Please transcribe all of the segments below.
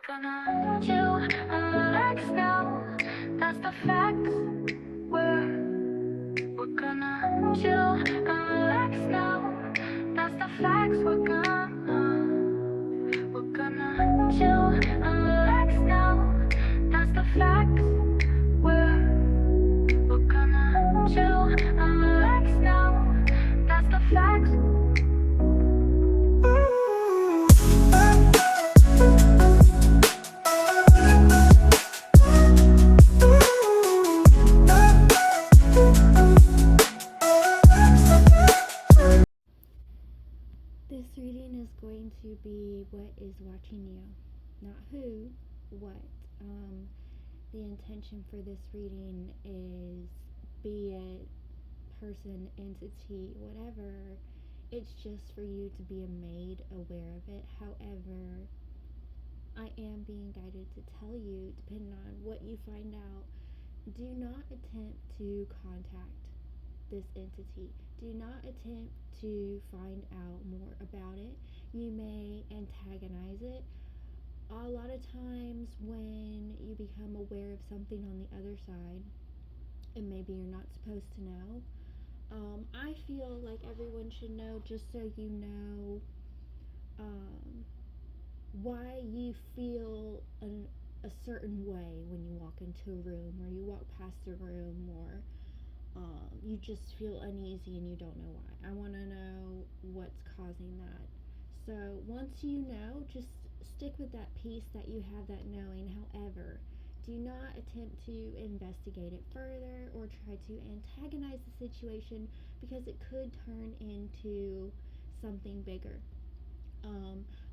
gonna chill and relax now. That's the facts. We're gonna chill and relax now. That's the facts. We're gonna chill and relax now. That's the facts. We're gonna chill and relax now. That's the facts. This reading is going to be what is watching you, not who, what. The intention for this reading is, be it person, entity, whatever, it's just for you to be made aware of it. However, I am being guided to tell you, depending on what you find out, do not attempt to contact this entity. Do not attempt to find out more about it. You may antagonize it. A lot of times when you become aware of something on the other side, and maybe you're not supposed to know, I feel like everyone should know, just so you know why you feel a certain way when you walk into a room, or you walk past a room, or you just feel uneasy and you don't know why. I want to know what's causing that. So once you know, just stick with that peace that you have, that knowing. However, do not attempt to investigate it further or try to antagonize the situation, because it could turn into something bigger.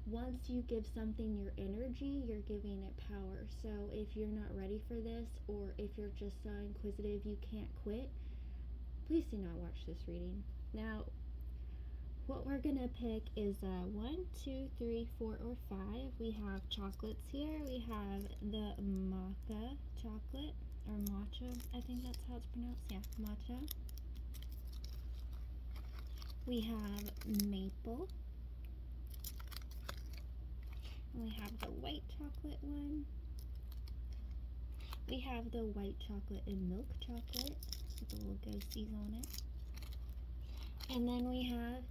Once you give something your energy, you're giving it power. So if you're not ready for this, or if you're just so inquisitive you can't quit, please do not watch this reading. Now, what we're gonna pick is 1, 2, 3, 4, or 5. We have chocolates here. We have the maca chocolate, or matcha, I think that's how it's pronounced. Yeah, matcha. We have maple. And we have the white chocolate one. We have the white chocolate and milk chocolate with the little ghosties on it. And then we have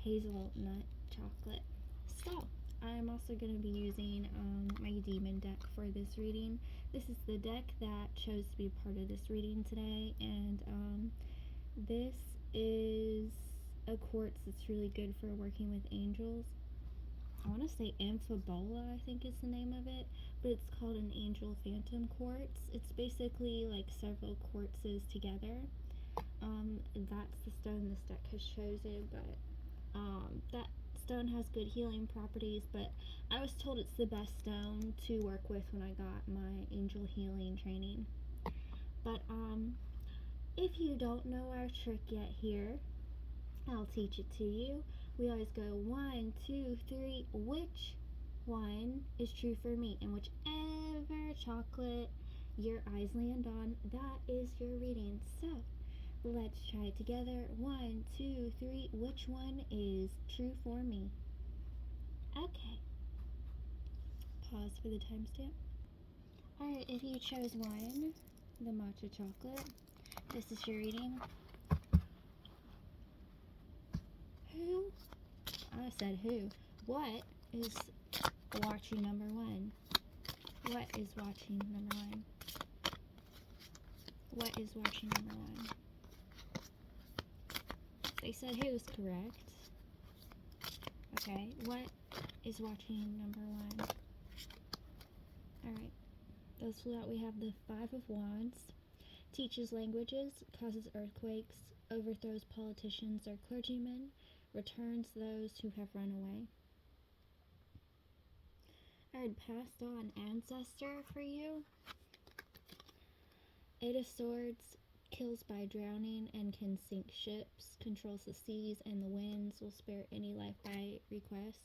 hazelnut chocolate. So, I'm also going to be using my demon deck for this reading. This is the deck that chose to be part of this reading today, and this is a quartz that's really good for working with angels. I want to say Amphibola, I think is the name of it, but it's called an angel phantom quartz. It's basically like several quartzes together. That's the stone this deck has chosen, but that stone has good healing properties, but I was told it's the best stone to work with when I got my angel healing training. But if you don't know our trick yet here, I'll teach it to you. We always go 1, 2, 3, which one is true for me? And whichever chocolate your eyes land on, that is your reading. So let's try it together. 1, 2, 3, which one is true for me? Okay. Pause for the timestamp. Alright, if you chose 1, the matcha chocolate, this is your reading. Who? I said who. What is watching number 1? What is watching number 1? What is watching number 1? They said who is correct. Okay, what is watching number 1? Alright, those flew out. We have the 5 of Wands. Teaches languages, causes earthquakes, overthrows politicians or clergymen, returns those who have run away. I had passed on ancestor for you. 8 of Swords, kills by drowning and can sink ships, controls the seas and the winds, will spare any life by request.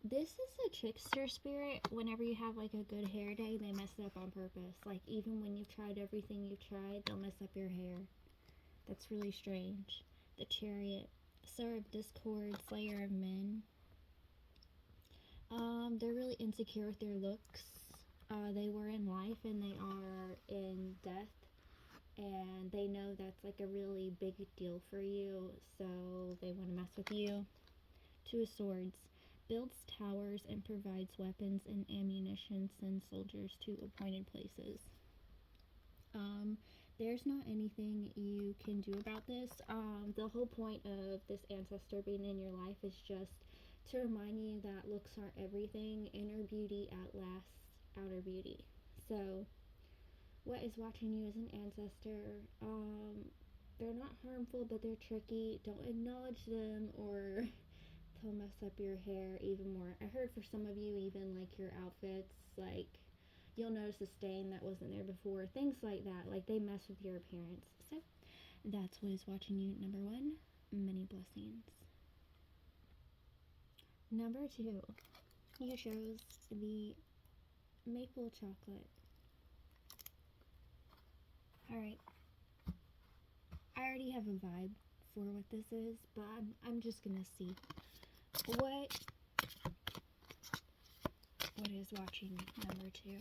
This is a trickster spirit. Whenever you have like a good hair day, they mess it up on purpose. Like even when you've tried everything you've tried, they'll mess up your hair. That's really strange. The Chariot, sower of discord, slayer of men. They're really insecure with their looks. They were in life and they are in death, and they know that's like a really big deal for you, so they want to mess with you. Two of Swords builds towers and provides weapons and ammunition, sends soldiers to appointed places. There's not anything you can do about this. The whole point of this ancestor being in your life is just to remind you that looks aren't everything. Inner beauty outlasts outer beauty. So, what is watching you as an ancestor? They're not harmful, but they're tricky. Don't acknowledge them, or they'll mess up your hair even more. I heard for some of you, even like your outfits, like you'll notice a stain that wasn't there before. Things like that. Like they mess with your appearance. So, that's what is watching you. Number one, many blessings. Number two, you chose the maple chocolate. Alright, I already have a vibe for what this is, but I'm just gonna see what is watching number two.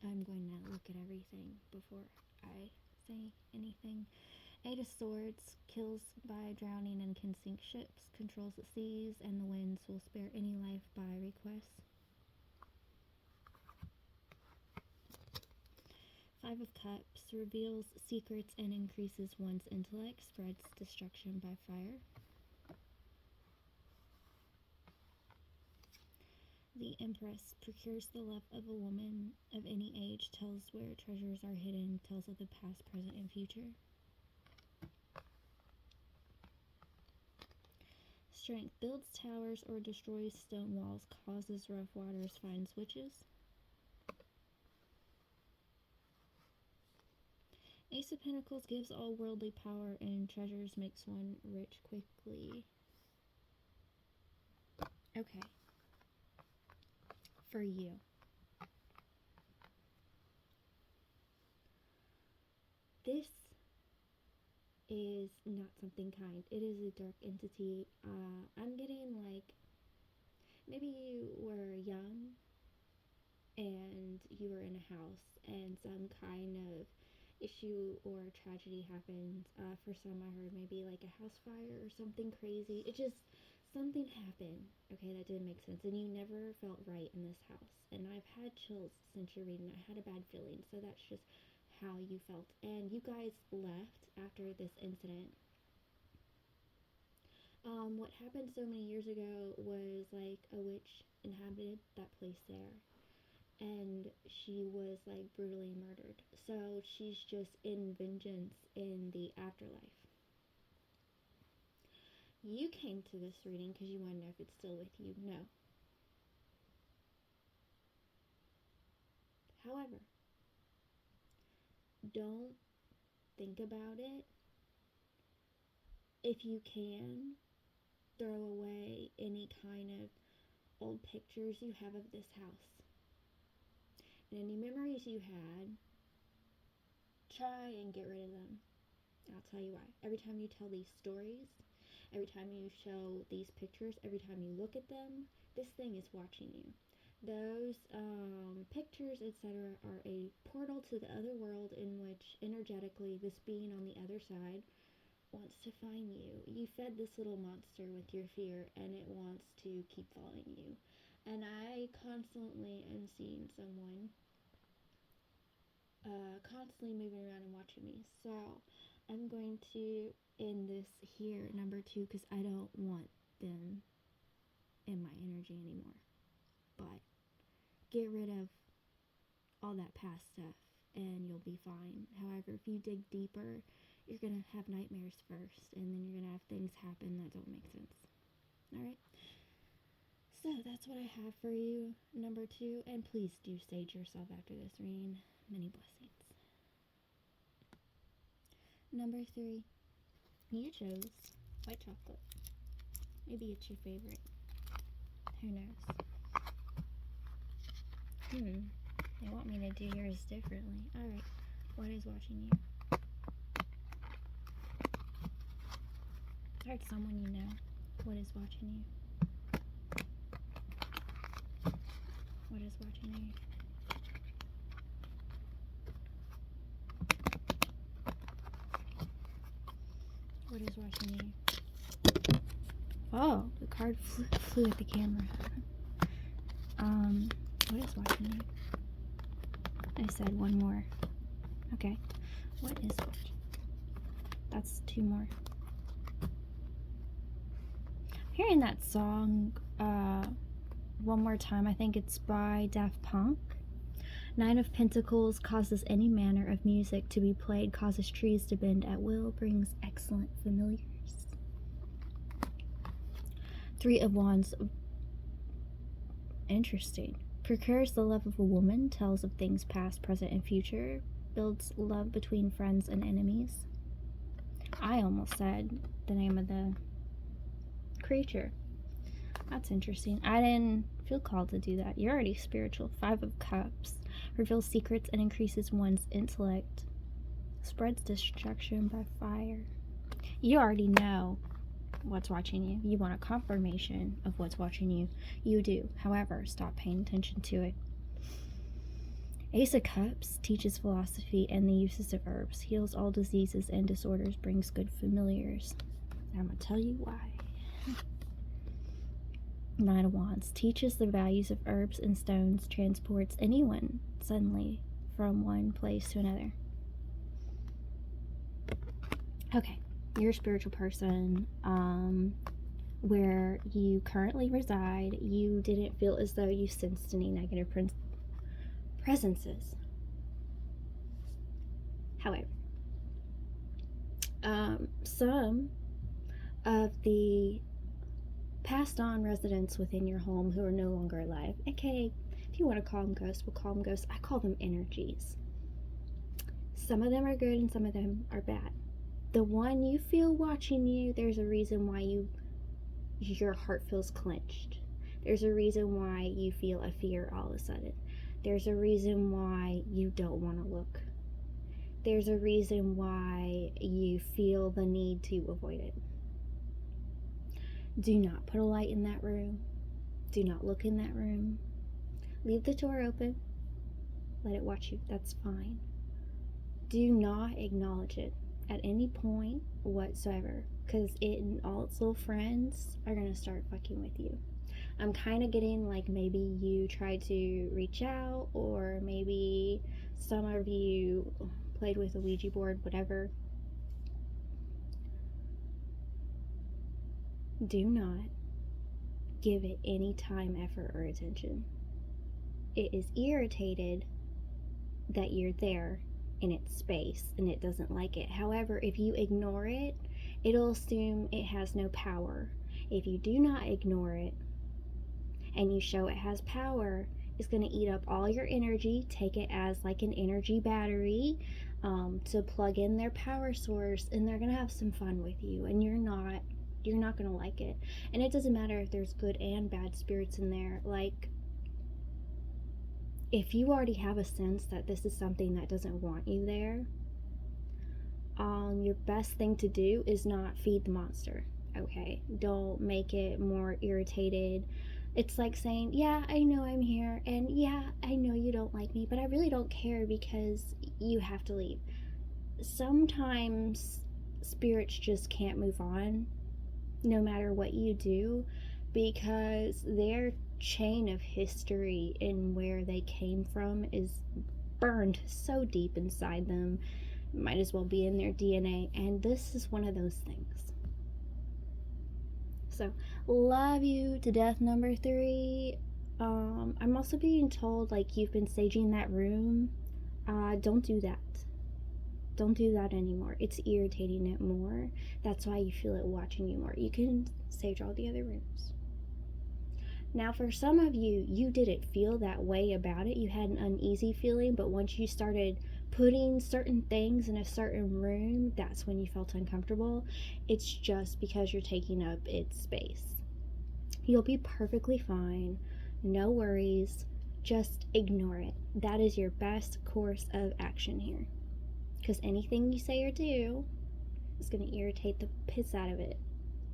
I'm going to look at everything before I say anything. Eight of Swords kills by drowning and can sink ships, controls the seas and the winds, will spare any life by request. Five of Cups reveals secrets and increases one's intellect, spreads destruction by fire. The Empress procures the love of a woman of any age, tells where treasures are hidden, tells of the past, present, and future. Strength builds towers or destroys stone walls, causes rough waters, finds witches. Ace of Pentacles gives all worldly power and treasures, makes one rich quickly. Okay. For you. This is not something kind. It is a dark entity. I'm getting like maybe you were young and you were in a house and some kind of issue or tragedy happened. For some, I heard maybe like a house fire or something crazy. It just, something happened, okay, that didn't make sense, and you never felt right in this house. And I've had chills since you're reading. I had a bad feeling, so that's just how you felt. And you guys left after this incident. What happened so many years ago was like a witch inhabited that place there, and she was like brutally murdered. So she's just in vengeance in the afterlife. You came to this reading because you want to know if it's still with you. No. However, don't think about it. If you can, throw away any kind of old pictures you have of this house. And any memories you had, try and get rid of them. I'll tell you why. Every time you tell these stories, every time you show these pictures, every time you look at them, this thing is watching you. Those pictures, etc., are a portal to the other world in which energetically this being on the other side wants to find you. You fed this little monster with your fear and it wants to keep following you. And I constantly am seeing someone constantly moving around and watching me. So I'm going to end this here, number two, because I don't want them in my energy anymore. But get rid of all that past stuff and you'll be fine. However, if you dig deeper, you're going to have nightmares first, and then you're going to have things happen that don't make sense. Alright? So that's what I have for you, number two, and please do sage yourself after this reading. Many blessings. Number three, you chose white chocolate. Maybe it's your favorite. Who knows? They want me to do yours differently. Alright, what is watching you? Or it's someone you know. What is watching you? What is watching you? What is watching you? Oh, the card flew at the camera. What is watching you? I said one more. Okay. What is watching? That's two more. Hearing that song one more time. I think it's by Daft Punk. Nine of Pentacles causes any manner of music to be played, causes trees to bend at will, brings excellent familiars. Three of Wands. Interesting. Procures the love of a woman, tells of things past, present, and future, builds love between friends and enemies. I almost said the name of the creature. That's interesting. I didn't feel called to do that. You're already spiritual. Five of Cups. Reveals secrets and increases one's intellect. Spreads destruction by fire. You already know what's watching you. You want a confirmation of what's watching you. You do. However, stop paying attention to it. Ace of Cups teaches philosophy and the uses of herbs. Heals all diseases and disorders. Brings good familiars. I'm going to tell you why. Nine of Wands teaches the values of herbs and stones, transports anyone suddenly from one place to another. Okay, you're a spiritual person. Where you currently reside, you didn't feel as though you sensed any negative presences. However, some of the passed on residents within your home who are no longer alive, aka, if you want to call them ghosts, we'll call them ghosts. I call them energies. Some of them are good and some of them are bad. The one you feel watching you, there's a reason why your heart feels clenched. There's a reason why you feel a fear all of a sudden. There's a reason why you don't want to look. There's a reason why you feel the need to avoid it. Do not put a light in that room. Do not look in that room. Leave the door open. Let it watch you. That's fine. Do not acknowledge it at any point whatsoever, because it and all its little friends are going to start fucking with you. I'm kind of getting like maybe you tried to reach out, or maybe some of you played with a Ouija board, whatever. Do not give it any time, effort, or attention. It is irritated that you're there in its space and it doesn't like it. However, if you ignore it, it'll assume it has no power. If you do not ignore it and you show it has power, it's going to eat up all your energy, take it as like an energy battery to plug in their power source, and they're going to have some fun with you, and you're not going to like it. And it doesn't matter if there's good and bad spirits in there. Like, if you already have a sense that this is something that doesn't want you there, your best thing to do is not feed the monster. Okay, don't make it more irritated. It's like saying, yeah, I know I'm here, and yeah, I know you don't like me, but I really don't care because you have to leave. Sometimes spirits just can't move on no matter what you do, because their chain of history and where they came from is burned so deep inside them. Might as well be in their DNA, and this is one of those things. So, love you to death, number 3. I'm also being told, like, you've been saging that room. Don't do that. Don't do that anymore. It's irritating it more. That's why you feel it watching you more. You can sage all the other rooms. Now, for some of you, you didn't feel that way about it. You had an uneasy feeling, but once you started putting certain things in a certain room, that's when you felt uncomfortable. It's just because you're taking up its space. You'll be perfectly fine. No worries. Just ignore it. That is your best course of action here. Because anything you say or do is going to irritate the piss out of it.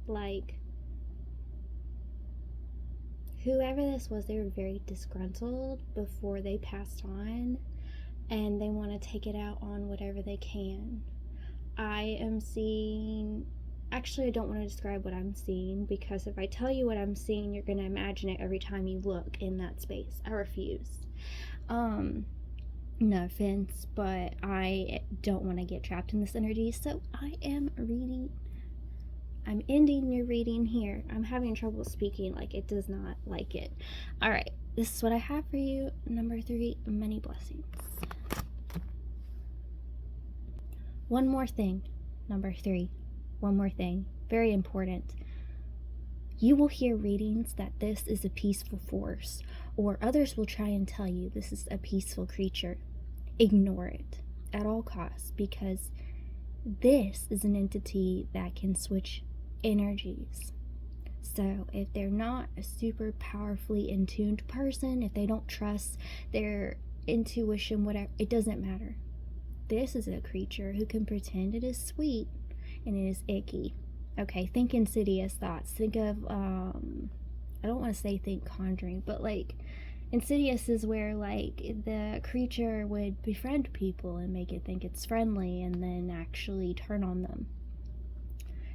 like, whoever this was, they were very disgruntled before they passed on, and they want to take it out on whatever they can. I am seeing, actually I don't want to describe what I'm seeing, because if I tell you what I'm seeing, you're going to imagine it every time you look in that space. I refuse. No offense, but I don't want to get trapped in this energy, so I am reading. I'm ending your reading here. I'm having trouble speaking, like it does not like it. Alright, this is what I have for you. Number 3, many blessings. One more thing. Number 3, one more thing. Very important. You will hear readings that this is a peaceful force, or others will try and tell you this is a peaceful creature. Ignore it at all costs, because this is an entity that can switch energies. So if they're not a super powerfully in tuned person, if they don't trust their intuition, whatever, it doesn't matter. This is a creature who can pretend it is sweet and it is icky. Okay, think insidious thoughts. Think of, I don't want to say think Conjuring, but like, insidious is where like the creature would befriend people and make it think it's friendly and then actually turn on them.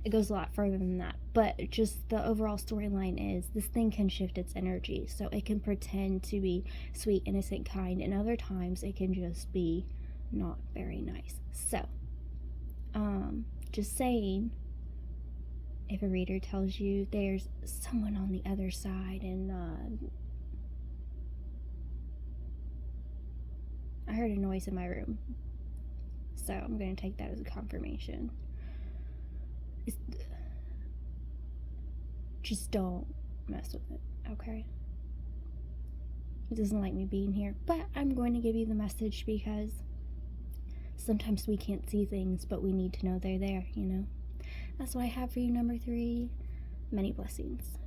It goes a lot further than that, but just the overall storyline is this thing can shift its energy, so it can pretend to be sweet, innocent, kind, and other times it can just be not very nice. So, just saying, if a reader tells you there's someone on the other side and I heard a noise in my room, so I'm going to take that as a confirmation. Just don't mess with it, okay? It doesn't like me being here, but I'm going to give you the message because sometimes we can't see things, but we need to know they're there, you know? That's what I have for you, number 3. Many blessings.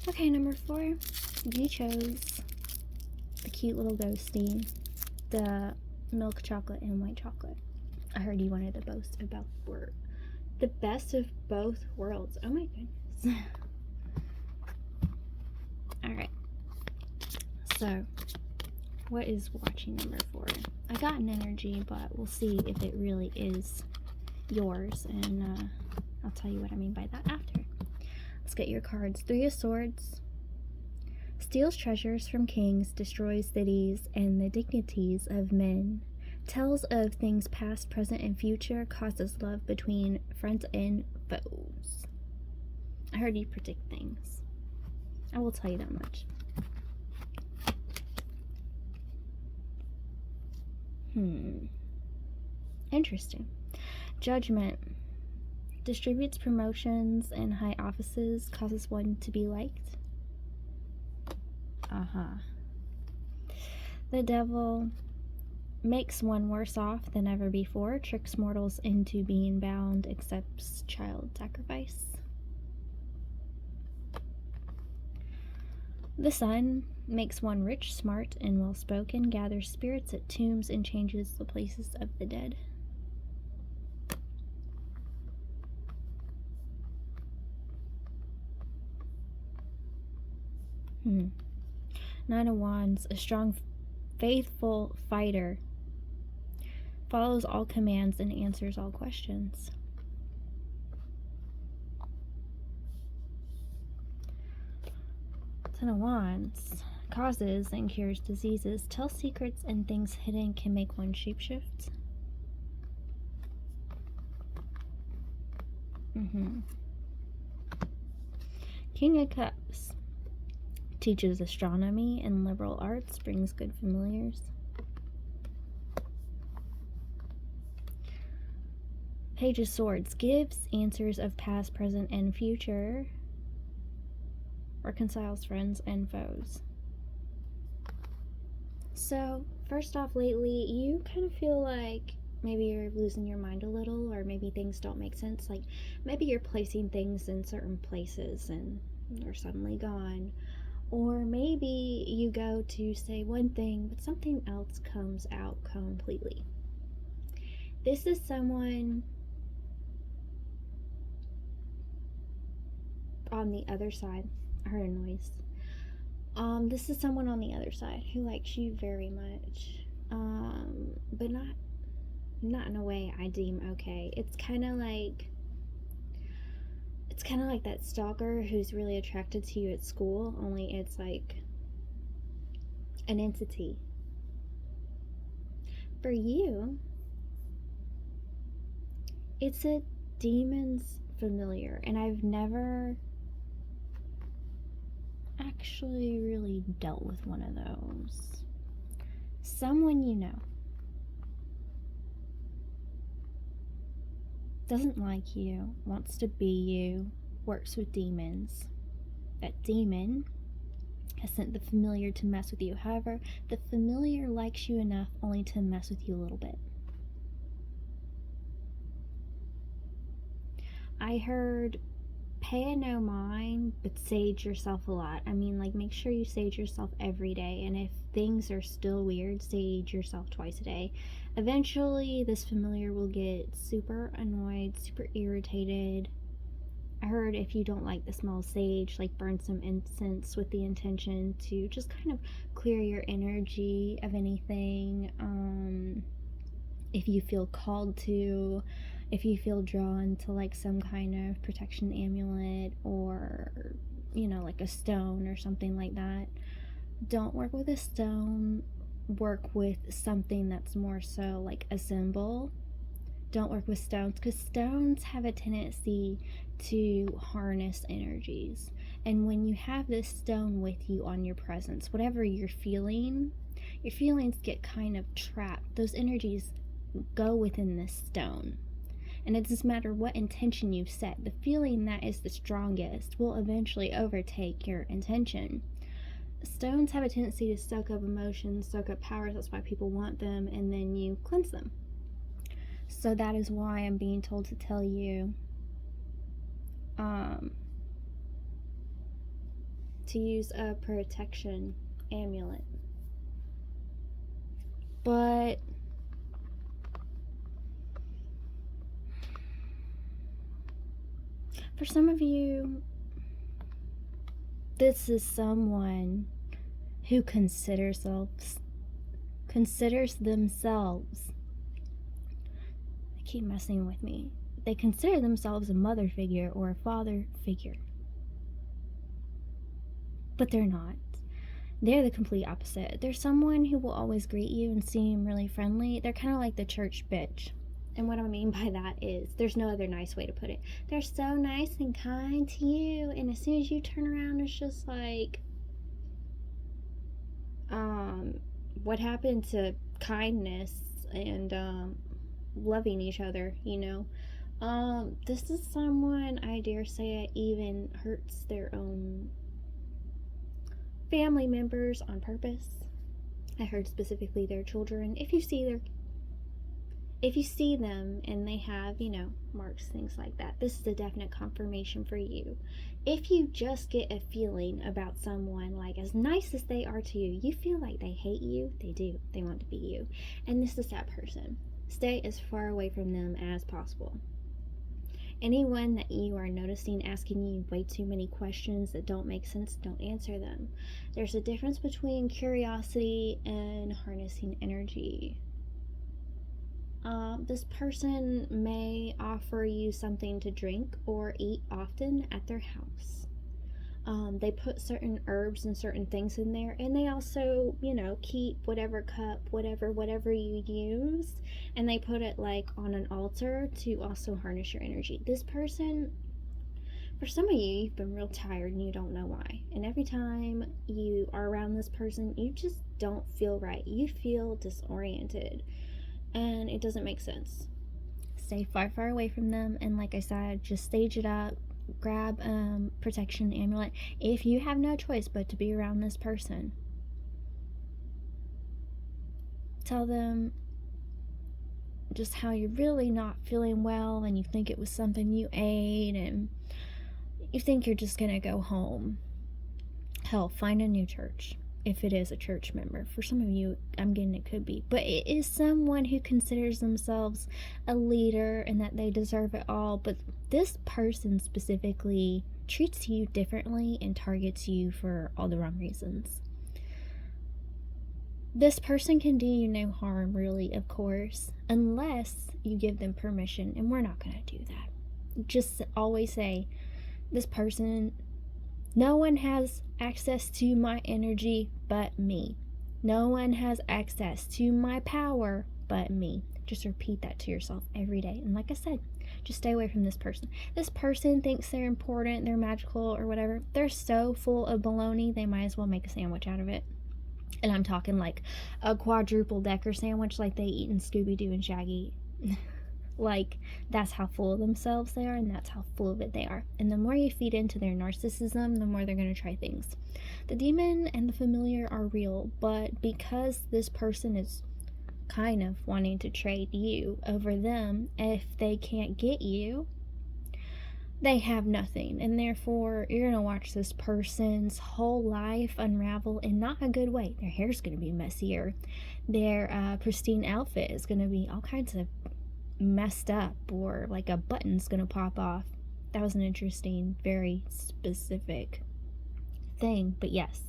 Okay, number 4. You chose the cute little ghostie, the milk chocolate and white chocolate. I heard you wanted to boast about the best of both worlds. Oh my goodness. Alright. So, what is watching number 4? I got an energy, but we'll see if it really is yours, and I'll tell you what I mean by that after. Let's get your cards. 3 of Swords. Steals treasures from kings, destroys cities and the dignities of men. Tells of things past, present, and future. Causes love between friends and foes. I heard you predict things. I will tell you that much. Interesting. Judgment. Distributes promotions and high offices. Causes one to be liked. The Devil. Makes one worse off than ever before. Tricks mortals into being bound. Accepts child sacrifice. The Sun. Makes one rich, smart, and well-spoken. Gathers spirits at tombs and changes the places of the dead. Nine of Wands. A strong, faithful fighter. Follows all commands and answers all questions. Ten of Wands. Causes and cures diseases. Tells secrets and things hidden can make one shapeshift. King of Cups. Teaches astronomy and liberal arts. Brings good familiars. Page of Swords. Gives answers of past, present, and future. Reconciles friends and foes. So, first off, lately, you kind of feel like maybe you're losing your mind a little, or maybe things don't make sense. Like, maybe you're placing things in certain places and they're suddenly gone. Or maybe you go to say one thing, but something else comes out completely. This is someone on the other side. I heard a noise. This is someone on the other side who likes you very much, but not in a way I deem okay. It's kind of like that stalker who's really attracted to you at school, only it's like an entity. For you, it's a demon's familiar, and I've never actually really dealt with one of those. Someone you know doesn't like you, wants to be you, works with demons. That demon has sent the familiar to mess with you. However, the familiar likes you enough only to mess with you a little bit. I heard pay no mind, but sage yourself a lot. I mean, like, make sure you sage yourself every day, and if things are still weird, sage yourself twice a day. Eventually, this familiar will get super annoyed, super irritated. I heard if you don't like the smell of sage, like, burn some incense with the intention to just kind of clear your energy of anything. If you feel called to, if you feel drawn to like some kind of protection amulet or, you know, like a stone or something like that, don't work with a stone. Work with something that's more so like a symbol. Don't work with stones, because stones have a tendency to harness energies. And when you have this stone with you on your presence, whatever you're feeling, your feelings get kind of trapped. Those energies go within this stone. And it doesn't matter what intention you've set, the feeling that is the strongest will eventually overtake your intention. Stones have a tendency to soak up emotions, soak up powers. That's why people want them, and then you cleanse them. So that is why I'm being told to tell you to use a protection amulet. But for some of you, this is someone who considers themselves, they keep messing with me, they consider themselves a mother figure or a father figure. But they're not. They're the complete opposite. They're someone who will always greet you and seem really friendly. They're kind of like the church bitch. And what I mean by that is, there's no other nice way to put it. They're so nice and kind to you, and as soon as you turn around, it's just like, what happened to kindness and loving each other, you know? This is someone, I dare say it even hurts their own family members on purpose. I heard specifically their children. If you see them and they have, you know, marks, things like that, this is a definite confirmation for you. If you just get a feeling about someone, like, as nice as they are to you, you feel like they hate you, they do. They want to be you. And this is that person. Stay as far away from them as possible. Anyone that you are noticing asking you way too many questions that don't make sense, don't answer them. There's a difference between curiosity and harnessing energy. This person may offer you something to drink or eat often at their house. They put certain herbs and certain things in there, and they also, you know, keep whatever cup, whatever you use, and they put it like on an altar to also harness your energy. This person, for some of you, you've been real tired and you don't know why. And every time you are around this person, you just don't feel right. You feel disoriented. And it doesn't make sense. Stay far away from them, and like I said, just stage it up. Grab protection amulet if you have no choice but to be around this person. Tell them just how you're really not feeling well, and you think it was something you ate, and you think you're just gonna go home. Hell, find a new church. If it is a church member. For some of you, I'm getting it could be. But it is someone who considers themselves a leader and that they deserve it all. But this person specifically treats you differently and targets you for all the wrong reasons. This person can do you no harm, really, of course, unless you give them permission, and we're not going to do that. Just always say, this person, no one has access to my energy but me. No one has access to my power but me. Just repeat that to yourself every day. And like I said, just stay away from this person. This person thinks they're important, they're magical, or whatever. They're so full of baloney, they might as well make a sandwich out of it. And I'm talking like a quadruple decker sandwich like they eat in Scooby-Doo and Shaggy. Like, that's how full of themselves they are, and that's how full of it they are. And the more you feed into their narcissism, the more they're going to try things. The demon and the familiar are real, but because this person is kind of wanting to trade you over them, if they can't get you, they have nothing, and therefore you're gonna watch this person's whole life unravel in not a good way. Their hair's gonna be messier, their pristine outfit is gonna be all kinds of messed up, or like a button's gonna pop off. That was an interesting, very specific thing. But yes,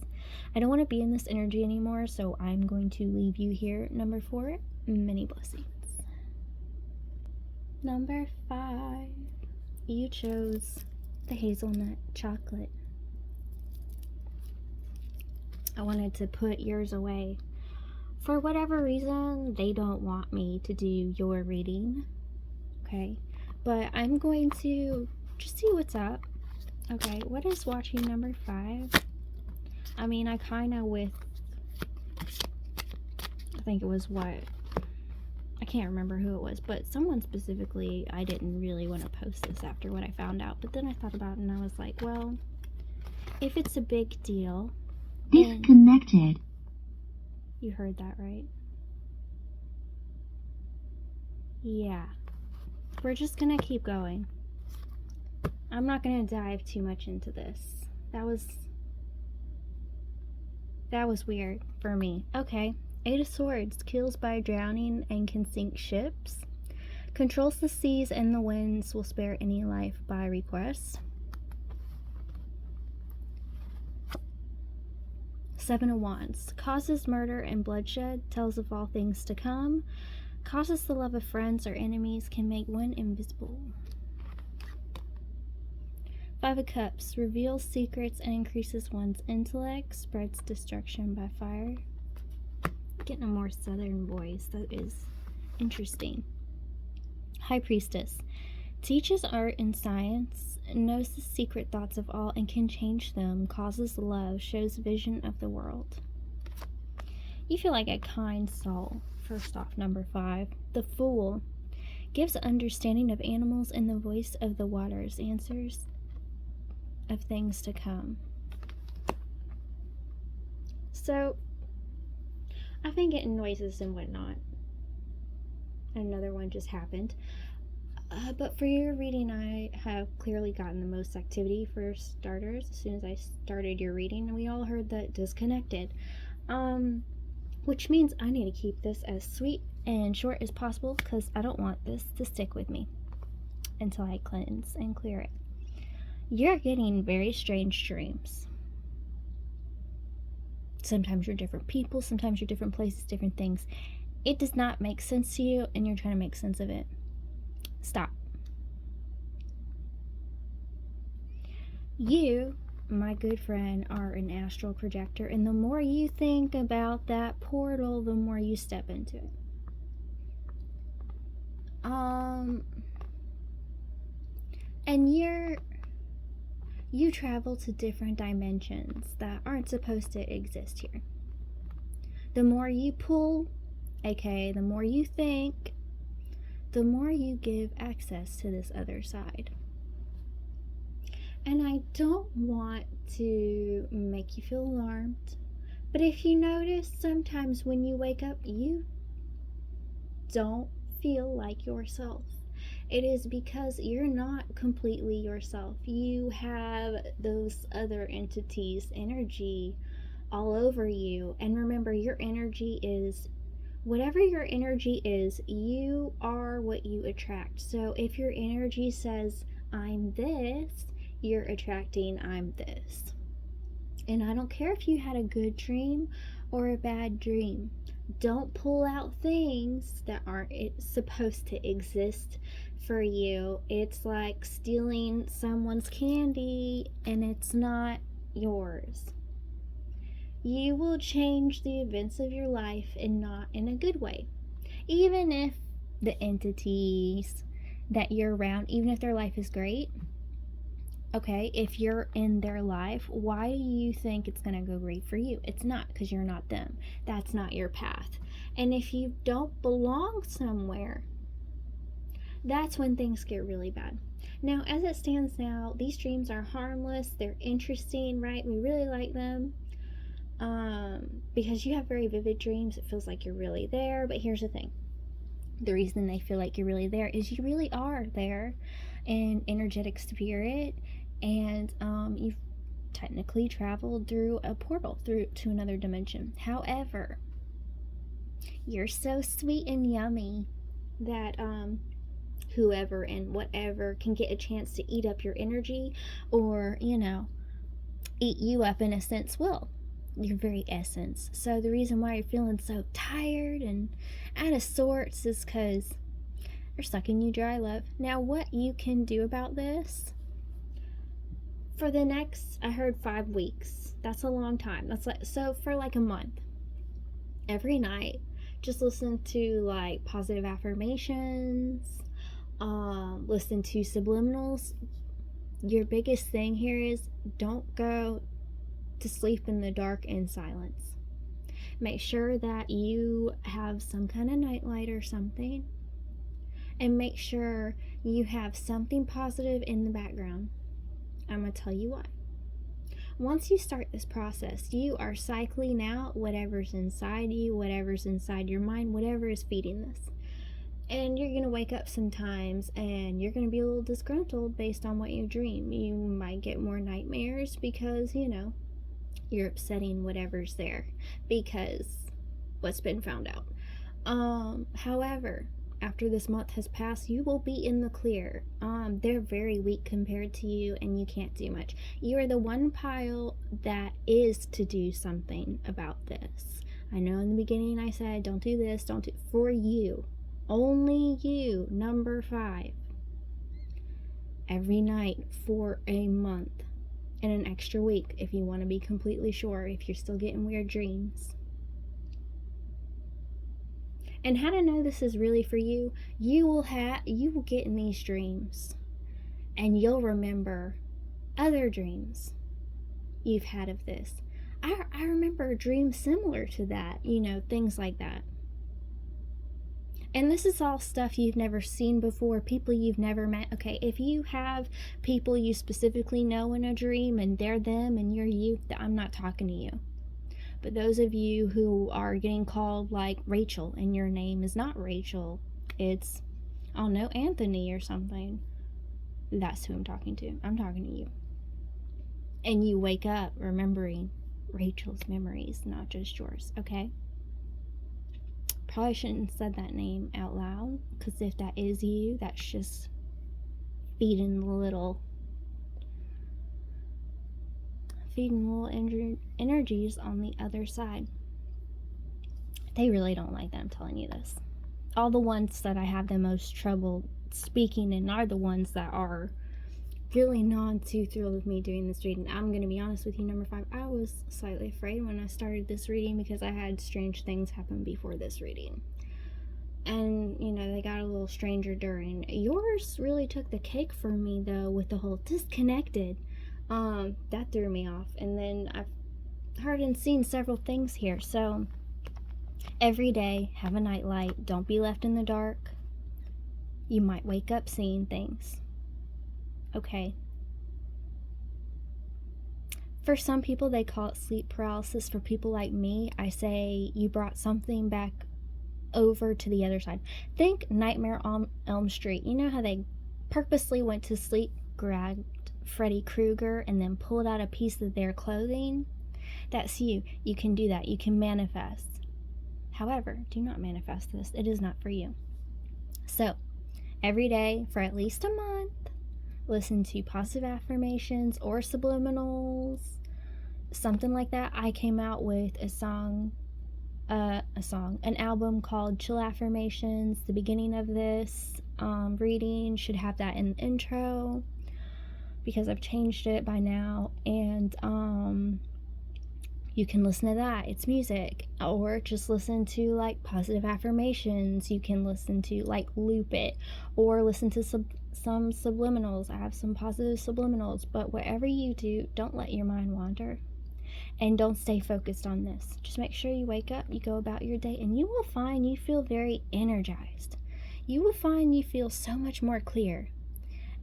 I don't want to be in this energy anymore, so I'm going to leave you here. Number 4, many blessings. Number 5, you chose the hazelnut chocolate. I wanted to put yours away. For whatever reason, they don't want me to do your reading, okay? But I'm going to just see what's up. Okay, what is watching number 5? I mean, I kind of I think it was what? I can't remember who it was, but someone specifically, I didn't really want to post this after what I found out. But then I thought about it and I was like, well, if it's a big deal. Disconnected. You heard that right? Yeah. We're just gonna keep going. I'm not gonna dive too much into this. That was weird for me. Okay. 8 of Swords, kills by drowning and can sink ships. Controls the seas and the winds, will spare any life by request. 7 of Wands, causes murder and bloodshed, tells of all things to come, causes the love of friends or enemies, can make one invisible. 5 of Cups, reveals secrets and increases one's intellect, spreads destruction by fire. Getting a more southern voice, that is interesting. High Priestess, teaches art and science, knows the secret thoughts of all and can change them, causes love, shows vision of the world. You feel like a kind soul. First off, number 5. The Fool, gives understanding of animals and the voice of the waters, answers of things to come. So, I've been getting noises and whatnot. Another one just happened. But for your reading, I have clearly gotten the most activity for starters. As soon as I started your reading, we all heard that disconnected. Which means I need to keep this as sweet and short as possible because I don't want this to stick with me until I cleanse and clear it. You're getting very strange dreams. Sometimes you're different people, sometimes you're different places, different things. It does not make sense to you and you're trying to make sense of it. Stop. You, my good friend, are an astral projector, and the more you think about that portal, the more you step into it. And you travel to different dimensions that aren't supposed to exist here. The more you pull, aka the more you think, the more you give access to this other side. And I don't want to make you feel alarmed, but if you notice, sometimes when you wake up, you don't feel like yourself. It is because you're not completely yourself. You have those other entities' energy all over you. And remember, your energy is whatever your energy is, you are what you attract. So if your energy says, I'm this, you're attracting I'm this. And I don't care if you had a good dream or a bad dream. Don't pull out things that aren't supposed to exist for you. It's like stealing someone's candy and it's not yours. You will change the events of your life and not in a good way. Even if the entities that you're around, even if their life is great, okay, if you're in their life, why do you think it's going to go great for you? It's not, because you're not them. That's not your path. And if you don't belong somewhere, that's when things get really bad. Now, as it stands now, these dreams are harmless. They're interesting, right? We really like them. Because you have very vivid dreams, it feels like you're really there. But here's the thing. The reason they feel like you're really there is you really are there in energetic spirit, and you've technically traveled through a portal through to another dimension. However, you're so sweet and yummy that whoever and whatever can get a chance to eat up your energy, or eat you up in a sense will. Your very essence. So the reason why you're feeling so tired and out of sorts is because they're sucking you dry, love. Now, what you can do about this for the next, I heard 5 weeks. That's a long time. That's like, so for like a month, every night, just listen to like positive affirmations, listen to subliminals. Your biggest thing here is don't go to sleep in the dark and silence. Make sure that you have some kind of nightlight or something, and make sure you have something positive in the background. I'm going to tell you why. Once you start this process, you are cycling out whatever's inside you, whatever's inside your mind, whatever is feeding this. And you're going to wake up sometimes and you're going to be a little disgruntled based on what you dream. You might get more nightmares because, you're upsetting whatever's there because what's been found out. However, after this month has passed, you will be in the clear. They're very weak compared to you, and you can't do much. You are the one pile that is to do something about this. I know in the beginning I said, don't do this, don't do for you. Only you, number 5. Every night for a month. And an extra week if you want to be completely sure if you're still getting weird dreams. And how to know this is really for you, you will get in these dreams and you'll remember other dreams you've had of this. I remember dreams similar to that, things like that. And this is all stuff you've never seen before, people you've never met. Okay, if you have people you specifically know in a dream and they're them and you're you, I'm not talking to you. But those of you who are getting called like Rachel and your name is not Rachel, it's, I don't know, Anthony or something. That's who I'm talking to. I'm talking to you. And you wake up remembering Rachel's memories, not just yours, okay? Probably shouldn't have said that name out loud, because if that is you, that's just feeding little energies on the other side. They really don't like that I'm telling you this. All the ones that I have the most trouble speaking in are the ones that are really not too thrilled with me doing this reading. I'm going to be honest with you, number 5, I was slightly afraid when I started this reading because I had strange things happen before this reading. And, they got a little stranger during. Yours really took the cake for me, though, with the whole disconnected. That threw me off. And then I've heard and seen several things here. So, every day, have a nightlight. Don't be left in the dark. You might wake up seeing things. Okay. For some people, they call it sleep paralysis. For people like me, I say you brought something back over to the other side. Think Nightmare on Elm Street. You know how they purposely went to sleep, grabbed Freddy Krueger, and then pulled out a piece of their clothing? That's you. You can do that. You can manifest. However, do not manifest this. It is not for you. So, every day for at least a month, listen to positive affirmations or subliminals, something like that. I came out with an album called Chill Affirmations. The beginning of this reading should have that in the intro because I've changed it by now, and you can listen to that. It's music. Or just listen to like positive affirmations. You can listen to like loop it, or listen to some subliminals. I have some positive subliminals. But whatever you do, don't let your mind wander, and don't stay focused on this. Just make sure you wake up, you go about your day, and you will find you feel very energized. You will find you feel so much more clear.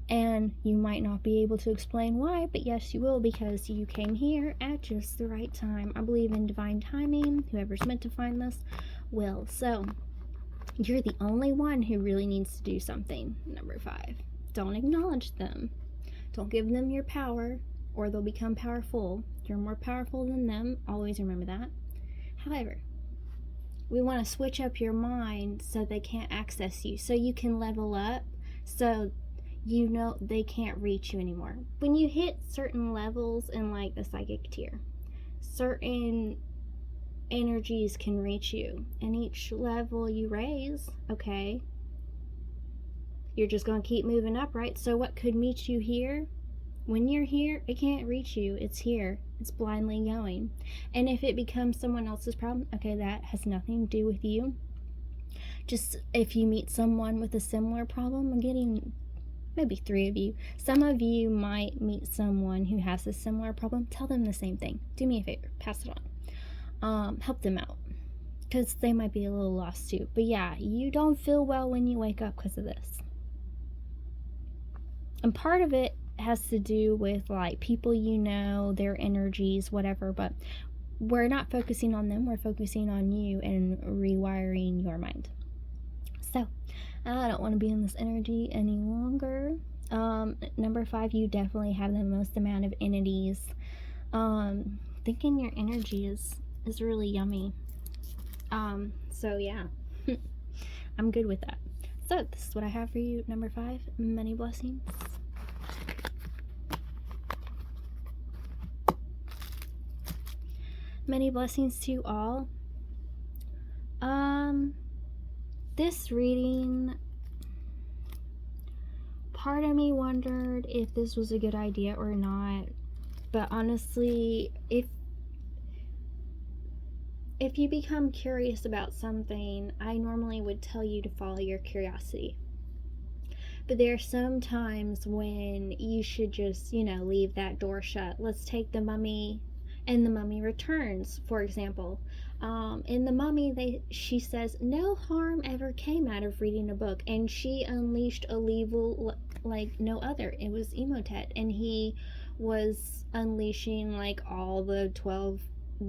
And you might not be able to explain why, but yes, you will, because you came here at just the right time. I believe in divine timing. Whoever's meant to find this will. So, you're the only one who really needs to do something. Number 5. Don't acknowledge them. Don't give them your power, or they'll become powerful. You're more powerful than them. Always remember that. However, we want to switch up your mind so they can't access you, so you can level up, so you know they can't reach you anymore. When you hit certain levels in like the psychic tier, certain energies can reach you, and each level you raise, okay, you're just going to keep moving up, right? So what could meet you here, when you're here, it can't reach you. It's here. It's blindly going. And if it becomes someone else's problem, okay, that has nothing to do with you. Just if you meet someone with a similar problem, I'm getting maybe 3 of you. Some of you might meet someone who has a similar problem. Tell them the same thing. Do me a favor. Pass it on. Help them out, because they might be a little lost too. But yeah, you don't feel well when you wake up because of this. And part of it has to do with like people you know, their energies, whatever. But we're not focusing on them. We're focusing on you and rewiring your mind. So, I don't want to be in this energy any longer. Number 5, you definitely have the most amount of entities. Thinking your energy is really yummy. So yeah, I'm good with that. So this is what I have for you, number 5. Many blessings. Many blessings to all. This reading, part of me wondered if this was a good idea or not. But honestly, if you become curious about something, I normally would tell you to follow your curiosity. But there are some times when you should just, leave that door shut. Let's take The Mummy and The Mummy Returns, for example. In The Mummy, she says no harm ever came out of reading a book, and she unleashed a evil like no other. It was Imhotep, and he was unleashing like all the 12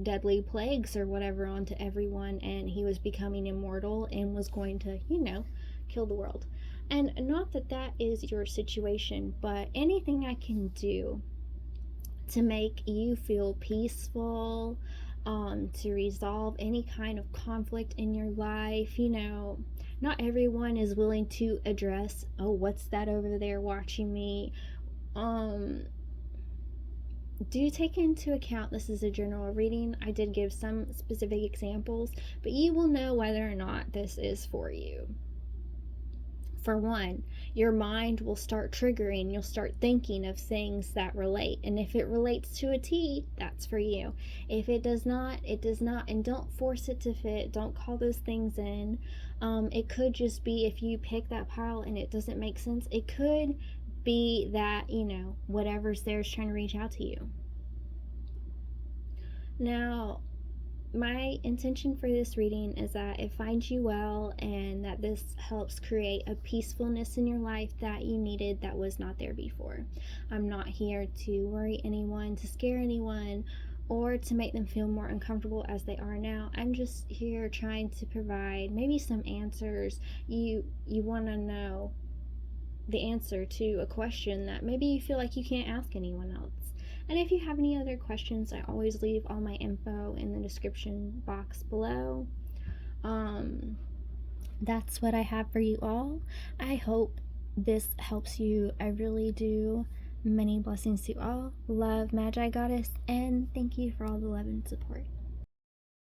deadly plagues or whatever onto everyone, and he was becoming immortal and was going to, kill the world. And not that is your situation, but anything I can do to make you feel peaceful, to resolve any kind of conflict in your life. Not everyone is willing to address, oh, what's that over there watching me? Do take into account this is a general reading. I did give some specific examples, but you will know whether or not this is for you. For one, your mind will start triggering. You'll start thinking of things that relate. And if it relates to a T, that's for you. If it does not, it does not. And don't force it to fit. Don't call those things in. It could just be if you pick that pile and it doesn't make sense. It could be that, whatever's there is trying to reach out to you. Now, my intention for this reading is that it finds you well, and that this helps create a peacefulness in your life that you needed that was not there before. I'm not here to worry anyone, to scare anyone, or to make them feel more uncomfortable as they are now. I'm just here trying to provide maybe some answers. You want to know the answer to a question that maybe you feel like you can't ask anyone else. And if you have any other questions, I always leave all my info in the description box below. That's what I have for you all. I hope this helps you. I really do. Many blessings to all. Love, Magigoddess, and thank you for all the love and support.